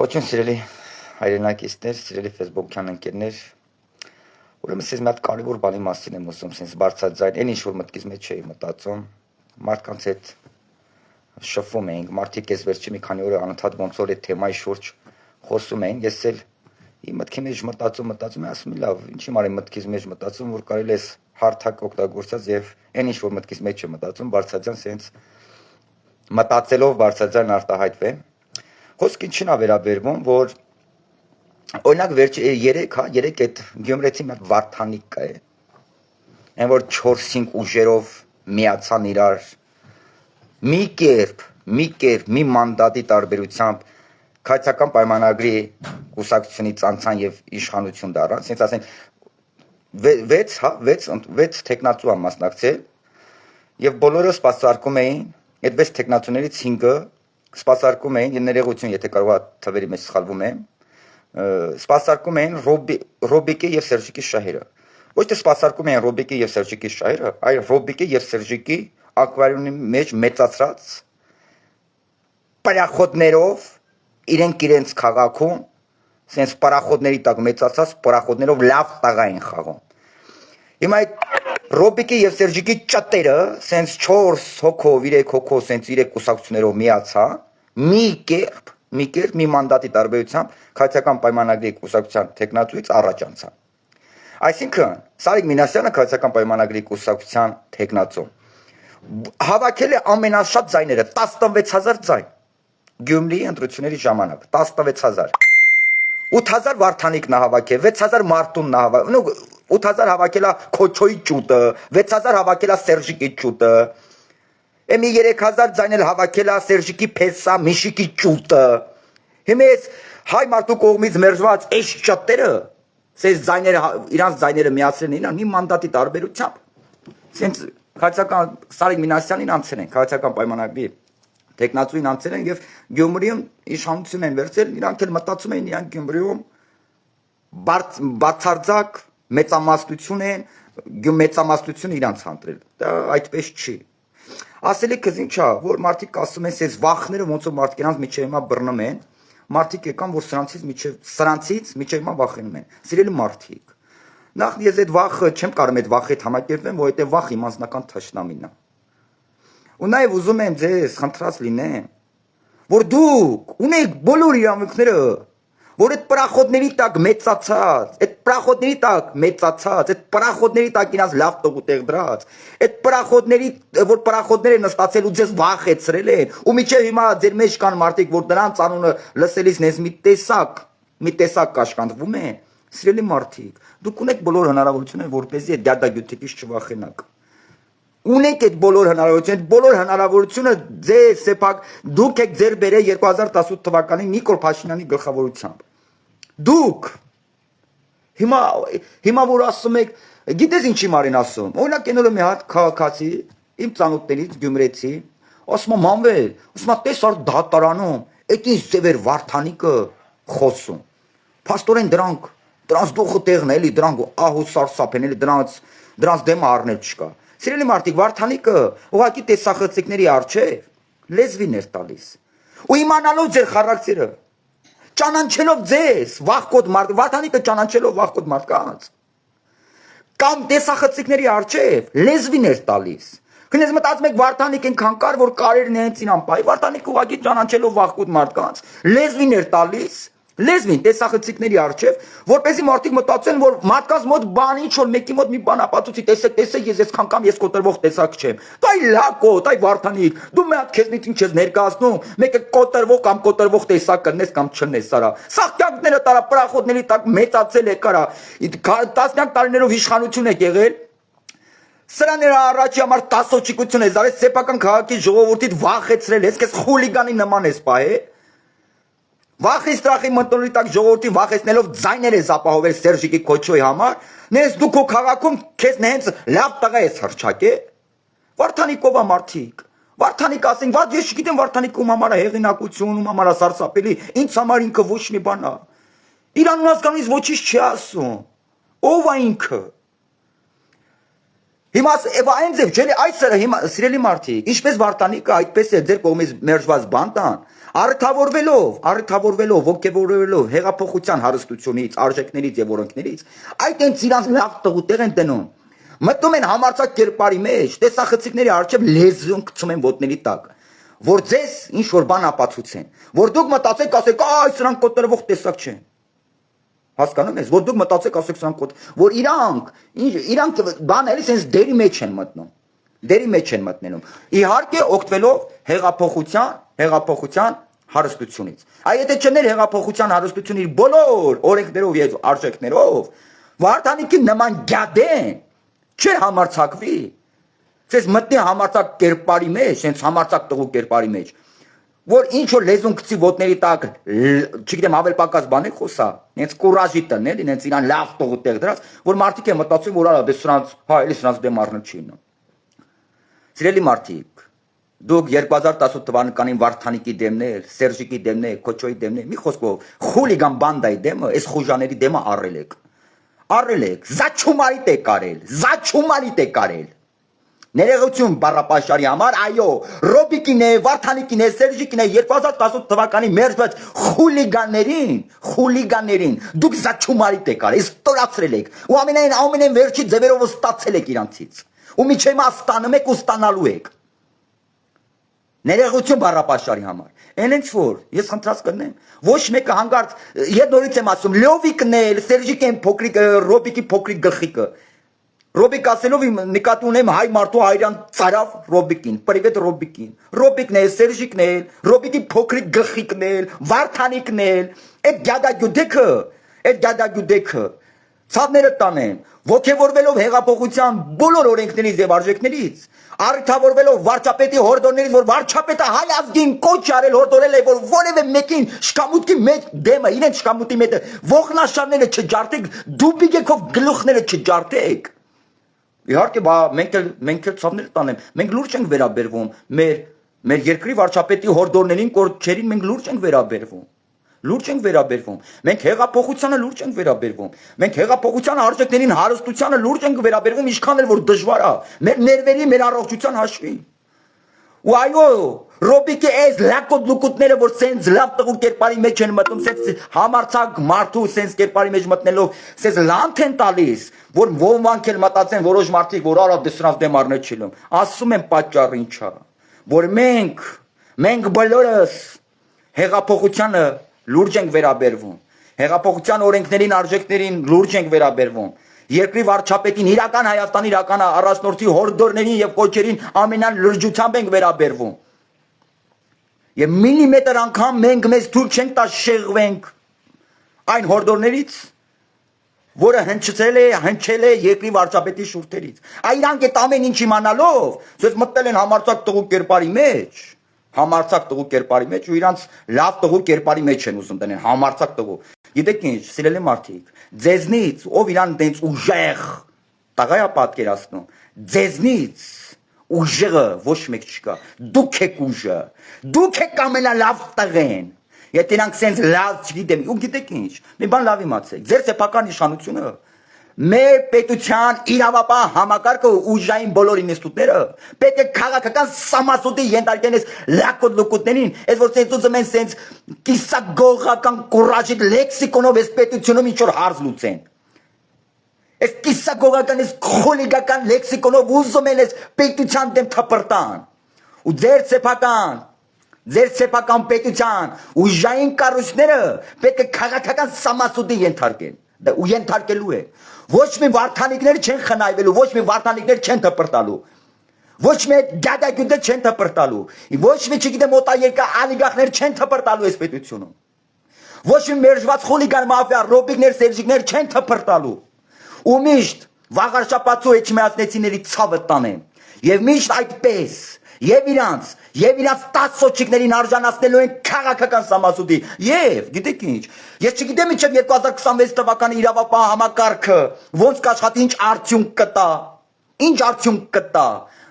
Ողջույն սիրելի հայրենակիցներ, սիրելի Facebook-յան ընկերներ։ Ուրեմն ես մի հատ կարևոր բանի մասին եմ ուզում sense բարձրաձայն, այն ինչ որ մտքից մեջ չէի մտածում, մարդկանց հետ շփվում էինք, մարդիկ ես վերջի մի քանի օր անընդհատ ոնց որ այդ թեմայի շուրջ խոսում էին, ես էլ իմ մտքի մեջ մտածում, ասում եմ լավ, ինչի՞ մարի մտքից մեջ մտածում, որ կարելի է հարթակ օգտագործած եւ այն ինչ որ մտքից մեջ եմ մտածում, բարձրաձայն sense մտածելով բարձրաձայն արտահայտվեմ։ Խոսքը ինչին է վերաբերվում, որ օրինակ վերջ 3 այդ Գյումրեցի մի հատ Վարդանիկ կա է։ Այն որ 4-5 ուժերով միացան իրար մի կերպ, մի մանդատի տարբերությամբ քայցական պայմանագրի կուսակցությունից անցան եւ իշխանություն դառան, ասենք ասեն 6 տեխնացու են մասնակցել եւ բոլորը սպասարկում էին, այդ 6 տեխնացուներից 5-ը սպասարկում էին, ներողություն, եթե կարող է թվերի մեջ սխալվում եմ, սպասարկում էին Ռոբիկի եւ Սերժիկի շահերը։ Ոչ թե սպասարկում էին Ռոբիկի եւ Սերժիկի շահերը, այլ Ռոբիկի եւ Սերժիկի ակվարիումի մեջ մեծացած պարախոդներով իրենց քաղաքում, sense պարախոդների տակ մեծացած պարախոդներով լավ տաղ էին խաղում։ Հիմա այդ Ռոբիկի եւ Սերժիկի ճատերը, sense 4 հոգով, 3 հոգով, sense 3 կուսակցություններով միացան, մի կերպ, մի մանդատի տարբերությամբ քայցական պայմանագրի կուսակցության տեխնացուից առաջ անցան։ Այսինքն, Սարիկ Մինասյանը քայցական պայմանագրի կուսակցության տեխնացու հավաքել է ամենաշատ ձայները 16000 ձայն։ Գյումրիի ընտրությունների ժամանակ 16000 8000 Վարդանիկն է հավաքել, 6000 Մարտունն է հավաքել, 8000 հավաքել է Քոչոյի ճուտը, 6000 հավաքել է Սերժիկի ճուտը, Էմի 3000 ձայն էլ հավաքել է Սերժիկի Փեսա, Միշիկի ճուտը։ Հիմա այս հայ մարդու կողմից մերժված այս ճատերը, այս ձայները իրանց ձայները միացրին իրան մի մանդատի տարբերությամբ։ Սենց քայցական Սարիկ Մինասյանին անցել են, քայցական պայմանագրի տեխնացուին անցել են եւ Գյումրիում իշխանություն են վերցել, իրանք էլ մտածում են իրանք Գյումրիում բացարձակ մեծամասնություն են, մեծամասնությունը իրանք հանտրել։ Դա այդպես չի։ Ասելիքս ինչա, որ մարդիկ ասում են, այս վախները ոնց որ մարդիկ իրանք միջև հիմա բռնում են, մարդիկ եկան, որ սրանցից միջև հիմա վախենում են։ Սիրելի մարդիկ, նախ ես այդ վախը չեմ կարող այդ վախի հետ համակերպեմ, որովհետեւ վախ իմ անձնական թշնամին է։ Ու նաև ուզում եմ ձեզ խնդրած լինեմ, որ դուք ունեք բոլոր իրավունքները, որ այդ պրախոդների տակ մեծացած, այդ պրախոդների տակ ինձ լավ տողուտեղ դրած, այդ պրախոդների, որ պրախոդները նստացել ու ձեզ վախեցրել են, ու միջև հիմա ձեր մեջ կան մարդիկ, որ դրանց անունը լսելիս նես մի տեսակ կաշկանդվում են, սիրելի մարդիկ, դուք ունեք բոլոր հնարավորությունները, որպեսզի այդ դադագյութիկից չվախենաք։ Ունեք այդ բոլոր հնարավորությունը ձեր սեփակ դուք եք ձեր բերել 2018 թվականին Նիկոլ Փաշինյանի գլխավորությամբ։ Դուք հիմա որ ասում եք, գիտես ինչի մարին ասում։ Օրինակ այնօր մի հատ քաղաքացի իմ ծանոթներից Գյումրեցի, ասում եմ Մանվել, ասում եմ տես ար դատարանում, այդ ինչ սևեր Վարդանիկը խոսում։ Փաստորեն դրանց դուխը տեղն է, էլի դրանք ահու սարսափ են, էլի դրանց դեմ առնել չկա։ Սիրելի մարդիկ, Վարդանիկը ուղղակի տեսախցիկների առջև լեզվին էր տալիս։ Ու իմանալով ձեր խարակտերը, ճանաչելով ձեզ, Վարդանիկը ճանաչելով վախկոտ մարդկանց, կամ տեսախցիկների առջև լեզվին էր տալիս։ Քնես մտածում եք Վարդանիկ այնքան կար, որ կարերն են իրան բայ, Վարդանիկը ուղղակի ճանաչելով վախկոտ մարդկանց, լեզվին էր տալիս, լեզվին տեսախցիկների առջև, որպեսզի մարդիկ մտածեն, որ մարդկանց մոտ բան ինչ որ մեկի մոտ մի բան ապացուցի, տեսեք, ես քան ես կոտրվող տեսակ չեմ։ Դա լակոտ, այ Վարդանիկ, դու մի հատ քեզնից ինչ ես ներկայացնում, մեկը կոտրվող կամ կոտրվող տեսակ կնես կամ չնես, արա։ Սաղկյանքները տարա պրախոդների տակ մեծացել է կարա, տասնյակ տարիներով իշխանություն եք եղել։ Սրաները առաջի համար տասոճիկություն ես արել, սեփական քաղաքի ժողովրդից վախեցրել ես, քեզ խուլիգանի նման ես պահել։ Վախի ստրախի մտնոլի տակ ժողովրդին վախեցնելով ձայներ ես ապահովել Սերժիկի Քոչոյի համար, նես դու քո քաղաքում քեզ նենց լավ տղա ես հրճակե։ Վարդանիկովա մարդիկ։ Վարդանիկ ասենք, ես չգիտեմ Վարդանիկը ում համար է հեղինակություն, ում համար է սարսափելի, ինձ համար ինքը ոչ մի բան է։ Իրան ունազգանից ոչինչ չի ասում։ Ով է ինքը։ Հիմա այն ձև չէ՞ այսօր հիմա սիրելի մարդիկ, ինչպես Վարդանիկը այդպես է ձեր կողմից մերժված բան տան, առթավորվելով, ոգևորվելով հեղափոխության հարստությունից, արժեքներից եւ օրենքներից, այդ են իրանց լավ տղուտեղ են դնում։ Մտնում են համարձակ կերպարի մեջ, տեսախցիկների առջև լեզուն գցում են ոտների տակ, որ ձեզ ինչ որ բան ապացուցեն, որ դուք մտածեք, ասեք, այ սրանք կոտրվող տեսակ չեն։ Հասկանում ես, որ դուք մտածեք, ասեք սրանք, որ իրանք բան էլի sense դերի մեջ են մտնում։ Դերի մեջ են մտնենում։ Իհարկե օգտվելով հեղափոխության հարստությունից։ Այ եթե չներ հեղափոխության հարստություն իր բոլոր օրենքներով եւ արժեքներով, Վարդանիկի նման գադեն չէ համարցակվի։ Ցես մտնի համարցակ կերպարի մեջ, sense համարցակ տղու կերպարի մեջ, որ ինչ որ լեզուն գցի ոտների տակ, չգիտեմ, ավել պակաս բան է խոսա, հենց կուրաժի տնն էլի, հենց իրան լավ տղու տեղ դրած, որ մարդիկ են մտածում, որ արա դե սրանց, հա, էլի սրանց դեմ առնել չի նո։ Սիրելի մարդիկ, դուք 2018 թվականին Վարդանիկի դեմներ, Սերժիկի դեմներ, Քոչոյի դեմներ, մի խոսքով, խուլիգան բանդայի դեմը, այս խուժաների դեմը առել եք։ Առել եք, զաչումարիտ է կարել։ Ներողություն բառապաշարի համար, այո, Ռոբիկին է, Վարդանիկին է, Սերժիկին է 2018 թվականի մերժված խուլիգաններին, դուք զաչումարիտ եք արել, ստորացրել եք, ու ամենայն վերջի ձևերով ստացել եք իրանցից, ու միջև ստանում եք ու ստանալու եք։ Ներողություն բառապաշարի համար։ Այնց որ ես խնդրած կնեմ, ոչ մեկը հանգարց, ես նորից եմ ասում, Լյովիկն է, Սերժիկն փոքրիկ, Ռոբիկի փոքրիկ գլխիկը։ Ռոբիկ ասելով իմ նկատի ունեմ հայ մարդու հայրան ծարավ Ռոբիկին, պրիվետ Ռոբիկին։ Ռոբիկն է, Սերժիկն է, Ռոբիկի փոքրիկ գլխիկն է, Վարդանիկն է, այդ գադագյուդեքը ցավները տանեն, ոգևորվելով հեղափոխության բոլոր օրենքներից եւ արժեքներից, առթավորվելով վարչապետի հորդորներից, որ վարչապետը հայ ազգին կոչ արել հորդորել է, որ որևէ մեկին շքամուտքի մեջ դեմը, իրեն շքամուտի մեջ ողնաշարները չջարդեք, դուբիգեքով գլուխները չջարդեք։ Իհարկե, մենք էլ ցավներ տանեմ, մենք լուրջ ենք վերաբերվում մեր երկրի վարչապետի հորդորներին, կորչերին մենք լուրջ ենք վերաբերվում։ Լուրջ ենք վերաբերվում։ Մենք հեղափոխությանը լուրջ ենք վերաբերվում։ Մենք հեղափոխության արժեքներին, հարստությանը լուրջ ենք վերաբերվում, ինչքան էլ որ դժվար է, մեր ներվերի, մեր առողջության հաշվին։ Ու այո, Ռոբիկի այս լակոտ լուկուտները, որ սենց լավ տղու կերպարի մեջ են մտնում, սենց համարցակ մարդու սենց կերպարի մեջ մտնելով, սենց լանթ են տալիս, որ ոմանք էլ մտածեն որոշ մարդիկ, որ արա դե սրանց դեմ առնել չի լինում։ Ասում են պատճառը ինչ է, որ մենք բոլորս հեղափոխությանը լուրջ ենք վերաբերվում, հեղափոխության օրենքներին, արժեքներին լուրջ ենք վերաբերվում, երկրի վարչապետին, իրական Հայաստանի իրական առաջնորդի հորդորներին եւ կոչերին ամենան լրջությամբ ենք վերաբերվում։ Եվ միլիմետր անգամ մենք մեզ թույլ չենք տա շեղվենք այն հորդորներից, որը հնչել է երկրի վարչապետի շուրթերից։ Իրանք այդ ամեն ինչ իմանալով, ցույց մտնել են համարձակ տղու կերպարի մեջ, ու իրանց լավ տղու կերպարի մեջ են ուզում տնեն, համարձակ տղու։ Գիտեք ինչ, սիրելի մարդիկ, ձեզնից, ով իրան դենց ուժեղ տղա է պատկերացնում, ձեզնից ուժեղը ոչ մեկ չկա, դուք եք ուժը, դուք եք ամենալավ տղեն, եթե իրանք սենց լավ չգիտեմ, ու գիտեք ինչ, մի բան լավ իմացեք, ձեր սեփական իշխանությունը, մեր պետության իրավապահ համակարգը ուժային բոլոր ինստիտուտները պետք է քաղաքական սամասուտի ենթարկեն այս լակոտ լուկուտներին, այս որ սենց ուզում են սենց կիսագողական կուրաժի լեքսիկոնով այս պետությունում ինչ-որ հարց լուծեն։ Այս կիսագողական, այս խոլիգական լեքսիկոնով ուզում են այս պետության դեմ թփրտան։ Ու ձեր սեփական պետության ուժային կառույցները պետք է քաղաքական սամասուտի ենթարկեն։ Ու ենթարկելու է։ Ոչ մի վարդանիկներ չեն խնայվելու, ոչ մի վարդանիկներ չեն թփրտալու, ոչ մի գադագյուդը չեն թփրտալու, ոչ մի չգիտեմ օտարերկա ալիգարխներ չեն թփրտալու այս պետությունում, ոչ մի մերժված խուլիգան մաֆիա ռոբիկներ, սերժիկներ չեն թփրտալու, ու միշտ վաղարշապացու էջմիածնեցիների ցավը տանեն, եւ միշտ այդպես, եւ իրանց 10 սոչիկներին արժանացնելու են քաղաքական սամասուտի։ Եվ գիտեք ինչ, ես չգիտեմ ինչեւ 2026 թվականի իրավապահ համակարգը ոնց կաշխատի, ինչ արդյունք կտա,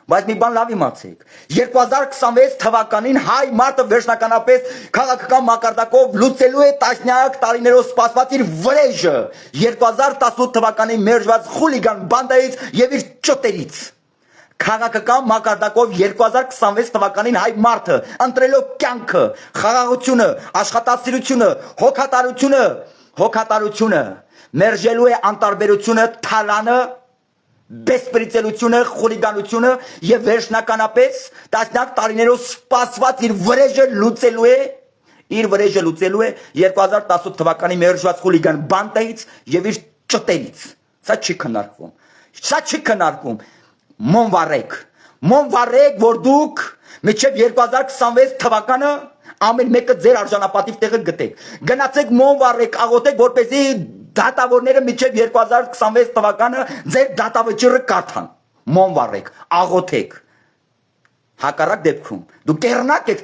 Բայց մի բան լավ իմացեք 2026 թվականին հայ մարդը վերջնականապես քաղաքական մակարդակով լուծելու է տասնյակ տարիներով սպասված իր վրեժը 2018 թվականին մերժված խուլիգան բանդայից եւ իր ճոտերից քաղաքական մակարդակով 2026 թվականին հայ մարդը ընտրելով կյանքը խաղաղությունը աշխատասիրությունը հոգատարությունը մերժելու է անտարբերությունը թալանը բեսպրիցելությունը, խուլիգանությունը եւ վերջնականապես տասնյակ տարիներով սպասված իր վրեժը լուծելու է 2018 թվականի մերժված խուլիգան բանդայից եւ իր ճտերից։ Սա չի քննարկվում։ Մոն վարեք, որ դուք մինչեւ 2026 թվականը ամեն մեկը ձեր արժանապատիվ տեղը գտեք։ Գնացեք մոն վարեք, աղոթեք, որպեսզի դատավորները մինչև 2026 թվականը ձեր դատավճիռը կարդան։ Մոն վառեք, աղոթեք։ Հակառակ դեպքում դուք էռնակ եք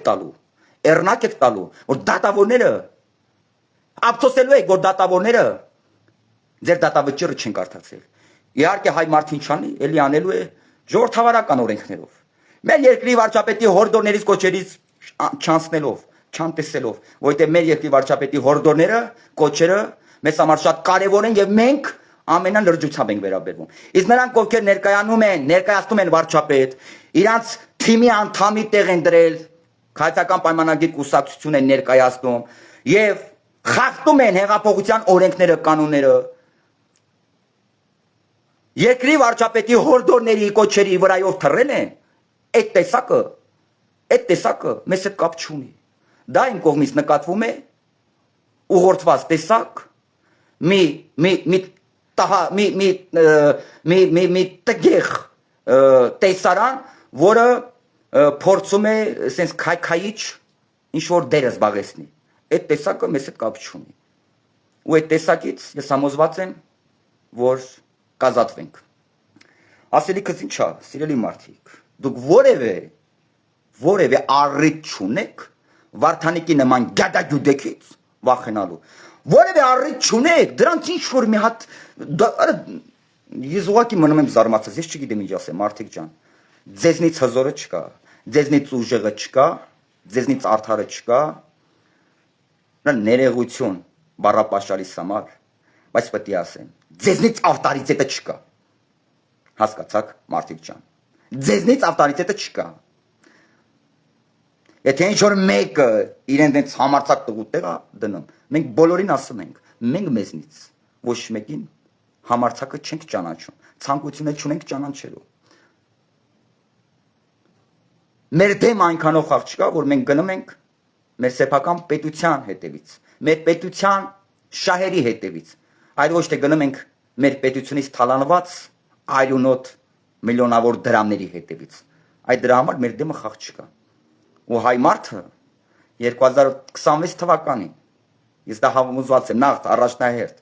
տալու, որ դատավորները ափսոսելու եք, որ դատավորները ձեր դատավճիռը չեն կարդացել։ Իհարկե հայ մարդին չանի, էլի անելու է ժողովրդավարական օրենքներով։ Մեր երկրի վարչապետի հորդորներից կոչերից չանտեսելով, որտեղ մեր երկրի վարչապետի հորդորները, կոչերը մեզ համար շատ կարևոր են եւ մենք ամենան լրջությամբ ենք վերաբերվում։ Իսկ նրանք ովքեր ներկայացնում են վարչապետ, իրանց թիմի անդամի տեղ են դրել, քաղաքական պայմանագիր կուսակցություն են ներկայացնում եւ խախտում են հեղափոխության օրենքները, կանոնները։ Երկրի վարչապետի հորդորների կոչերի վրայով թռել են, այդ տեսակը մեզ հետ կապ չունի։ Դա իմ կողմից նկատվում է ուղղորդված տեսակ մի տգեղ տեսարան, որը փորձում է sense քայքայիչ ինչ որ դեր զբաղեցնի։ Այդ տեսակը մեզ հետ կապ չունի։ Ու այդ տեսակից ես համոզված եմ, որ կազատվենք։ Ասելիքս ինչա, սիրելի մարդիկ, դուք որևէ առիթ չունեք Վարդանիկի նման գադագյուդեքից վախենալու։ Որևէ առիթ չունեք, դրանց ինչ որ մի հատ ես ուղղակի մնում եմ զարմացած, ես չգիտեմ ինչ ասեմ, մարդիկ ջան։ Ձեզնից հզորը չկա, ձեզնից ուժեղը չկա, ձեզնից արդարը չկա։ Նա ներեգություն բառապաշարի համար, բայց պետք է ասեմ, ձեզնից ավտարիցետը չկա։ Հասկացաք, մարդիկ ջան։ Ձեզնից ավտարիցետը չկա։ Եթե ինչ որ մեկը իրեն դենց համարցակ տղու տեղ դնում, մենք բոլորին ասում ենք, մենք մեզնից ոչ մեկին համարցակը չենք ճանաչում, ցանկությունը չունենք ճանաչելու։ Մեր դեմ այնքանով խաղ չկա, որ մենք գնում ենք մեր սեփական պետության հետևից, մեր պետության շահերի հետևից, այլ ոչ թե գնում ենք մեր պետությունից թալանված այրունոտ միլիոնավոր դրամների հետևից։ Այդ դրա համար մեր դեմը խաղ չկա։ Ու հայ մարդը 2026 թվականին ես դա համոզված եմ նախ առաջնահերթ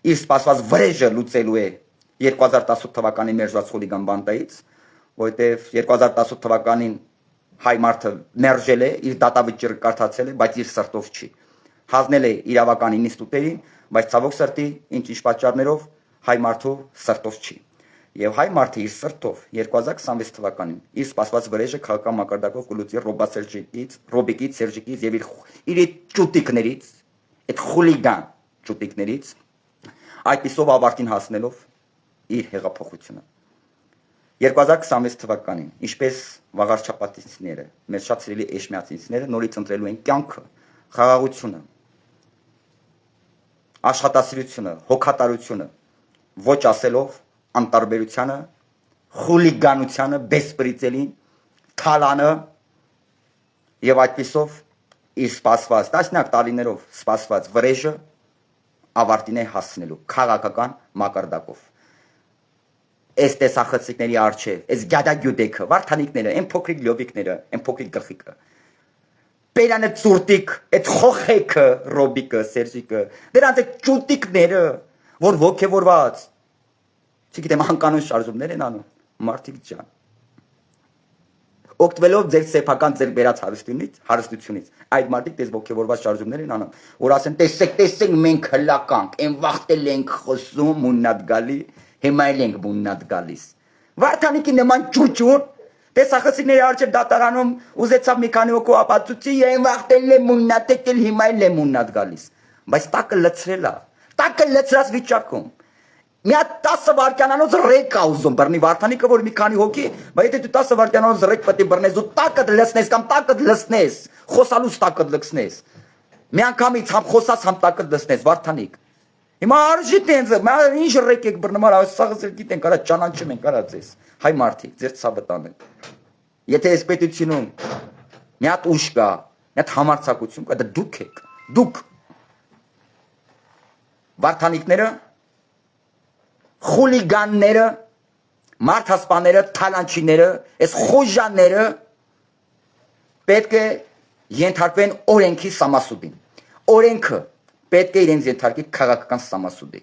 իր սպասված վրեժը լուծելու է 2018 թվականի մերժված խուլիգան բանդայից, որտեղ 2018 թվականին հայ մարդը մերժել է, իր դատավճիռը կարդացել է, բայց իր սրտով չի։ Հանձնել է իրավական ինստիտուտներին, բայց ցավոք սրտի ինչ պատճառներով հայ մարդու սրտով չի։ Եվ հայ մարդը իր սրտով 2026 թվականին իր սպասված վրեժը քաղաքական մակարդակով կլուծի Ռոբիկից, Սերժիկից եւ իր ճուտիկներից, այդ խուլիգան ճուտիկներից, այդպիսով ավարտին հասնելով իր հեղափոխությունը։ 2026 թվականին, ինչպես վաղարչապատիցները, մեր շատ սիրելի էշմիածինցիները նորից ընտրելու են կյանքը, խաղաղությունը, աշխատասիրությունը, հոգատարությունը, ոչ ասելով անտարբերությանը, խուլիգանությանը, բեսպրիցելին, թալանը եւ այդպիսով իր սպասված տասնյակ տարիներով սպասված վրեժը ավարտին է հասնելու քաղաքական մակարդակով։ Այս տեսախցիկների արչև, այս գադագյուդեքը, վարդանիկները, այն փոքրիկ լյովիկները, այն փոքրիկ գլխիկը, Պերանը ծուրտիկ, այդ խոխեքը, Ռոբիկը, Սերժիկը, դրանց այդ ճուտիկները, որ ոգևորված, չգիտեմ, անկանոն շարժումներ են անում, մարդիկ ջան։ Օգտվելով ձեր սեփական ձեր բերած հարստությունից, այդ մարդիկ դες ոգևորված շարժումներ են անում, որ ասեն, տեսեք, մենք հլականք, այն վախտել ենք խոսում, մուննատ գալի, հիմա էլ ենք մուննատ գալիս։ Վարդանիկի նման ճուճուն, Տեսախցիկների արջև դատարանում ուզեցավ մի քանի հոգու ապացուցի, այն վախտել է մուննատ եկել, հիմա էլ է մուննատ գալիս։ Բայց տակը լցրել է։ Տակը լցրած վիճակում։ Մի հատ 10 վայրկյանանոց ռեկ ա ուզում բռնի Վարդանիկը, որ մի քանի հոգի, բայց եթե դու 10 վայրկյանանոց ռեկ պետք է բռնես, դու տակը լցնես կամ տակը լցնես, խոսալուց տակը լցնես։ Մի անգամից համ խոսած համ տակը լցնես Վարդանիկ։ Հիմա արժի տենց, ինչ ռեկ եք բռնում, սաղս էլ գիտենք, արա ճանաչում ենք, արա ձեզ։ Հայ մարդիկ, ձեր ցավը տանեք։ Եթե այս պետությունում մի հատ ուժ կա, մի հատ համարձակություն կա, դա դուք եք։ Դուք Վարդանիկները, խուլիգանները, մարդասպաները, թալանչիները, այս խոժանները պետք է ենթարկվեն օրենքի սամասուդին։ Օրենքը պետք է իրենց ենթարկի քաղաքական սամասուդի։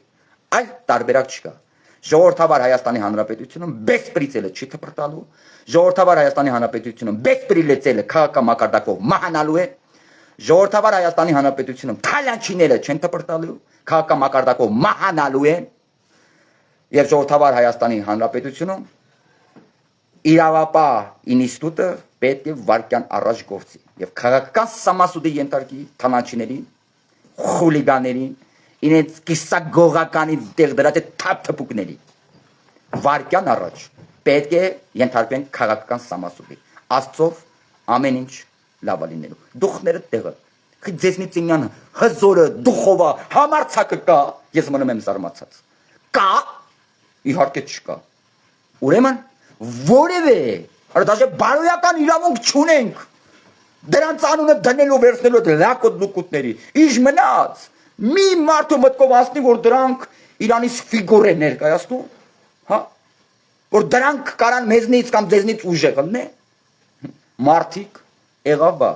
Այլ տարբերակ չկա։ Ժողովրդավար Հայաստանի Հանրապետությունում բեսպրիցելը չի թփրտալու, ժողովրդավար Հայաստանի Հանրապետությունում բեսպրիլեցելը քաղաքական մակարդակով մահանալու է, ժողովրդավար Հայաստանի Հանրապետությունում թալանչիները չեն թփրտալու, քաղաքական մակարդակով մահանալու են, եւ ժողովրդավար Հայաստանի Հանրապետությունում իրավապահ ինստիտուտը պետք է վարկյան առաջ գործի եւ քաղաքական սամասուդի ենթարկի թալանչիներին, խուլիգաներին, իրենց կիսագողականի տեղ դրած է թափթփուկների վարկյան առաջ պետք է ենթարկվեն քաղաքական սամասուդի Աստծով ամեն ինչ լավ է լինելու դուխները տեղը ձեզնից ինյան հզորը դուխովա համարցակը կա ես մնում եմ զարմացած կա իհարկե չկա ուրեմն որևէ դաժե բարոյական իրավունք չունենք դրանց անունը դնելու վերցնելու լակոտ լուկուտների ինչ մնաց մի մարդու մտքով ասնի, որ դրանք Իրանից ֆիգուր են ներկայացնում, հա, որ դրանք կարան մեզնից կամ ձեզնից ուժեղ լինեն, մարդիկ եղավ բա,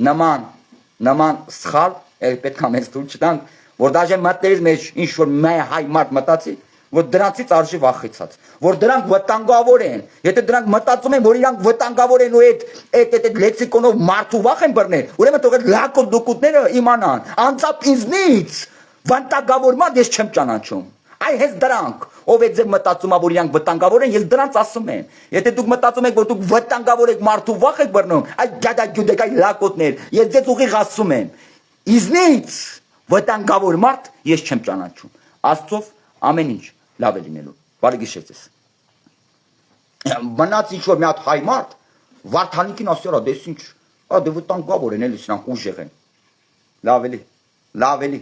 նման սխալ, պետք է մեզ թույլ չտանք, որ դաժե մտներից մեջ ինչ-որ հայ մարդ մտածի, որ դրանցից արժի վախեցած, որ դրանք վտանգավոր են, եթե դրանք մտածում են, որ իրանք վտանգավոր են ու այդ լեքսիկոնով մարդու վախ են բռնել, ուրեմն թող այդ լակոտ դուկուտները իմանան, անցապ ինձնից վտանգավոր մարդ ես չեմ ճանաչում, այ հենց դրանք, ով է ձեր մտածում, որ իրանք վտանգավոր են, ես դրանց ասում եմ, եթե դուք մտածում եք, որ դուք վտանգավոր եք մարդու վախ եք բռնում, այդ գադագյուդեք, այդ լակոտներ, ես ձեզ ուղիղ ասում եմ, ինձնից վտանգավոր մարդ ես չեմ ճանաչում, Աստծով ամեն ինչ լավ է լինելու, բարի գիշեր ձեզ։ Մնաց ինչ-որ մի հատ հայ մարդ, Վարդանիկին ասի արա, դες ինչ, դե վտանգավոր են էլի սրանք ուժեղ են, լավ էլի,